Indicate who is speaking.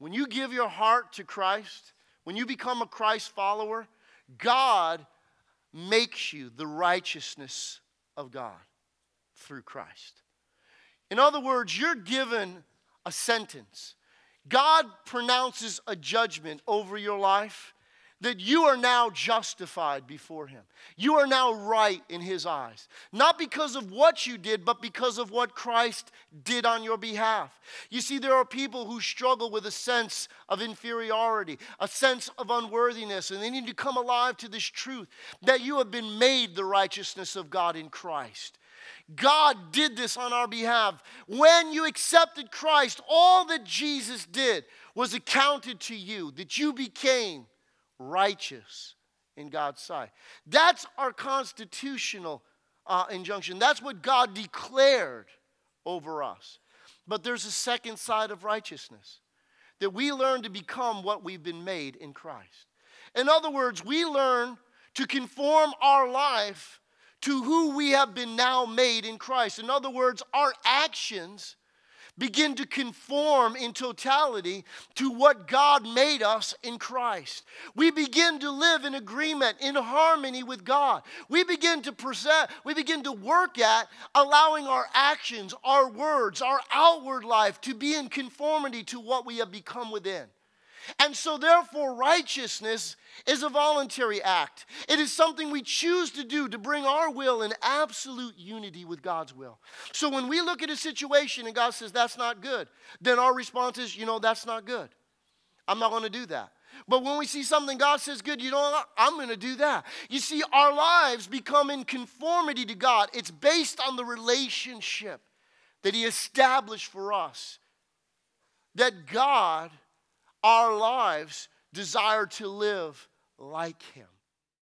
Speaker 1: When you give your heart to Christ, when you become a Christ follower, God makes you the righteousness of God through Christ. In other words, you're given a sentence. God pronounces a judgment over your life that you are now justified before Him. You are now right in His eyes. Not because of what you did, but because of what Christ did on your behalf. You see, there are people who struggle with a sense of inferiority, a sense of unworthiness, and they need to come alive to this truth that you have been made the righteousness of God in Christ. God did this on our behalf. When you accepted Christ, all that Jesus did was accounted to you, that you became righteous in God's sight. That's our constitutional injunction. That's what God declared over us. But there's a second side of righteousness, that we learn to become what we've been made in Christ. In other words, we learn to conform our life to who we have been now made in Christ. In other words, our actions begin to conform in totality to what God made us in Christ. We begin to live in agreement, in harmony with God. We begin to work at allowing our actions, our words, our outward life to be in conformity to what we have become within. And so therefore, righteousness is a voluntary act. It is something we choose to do to bring our will in absolute unity with God's will. So when we look at a situation and God says, that's not good, then our response is, that's not good. I'm not going to do that. But when we see something God says good, I'm going to do that. You see, our lives become in conformity to God. It's based on the relationship that He established for us. That God, our lives, desire to live like Him.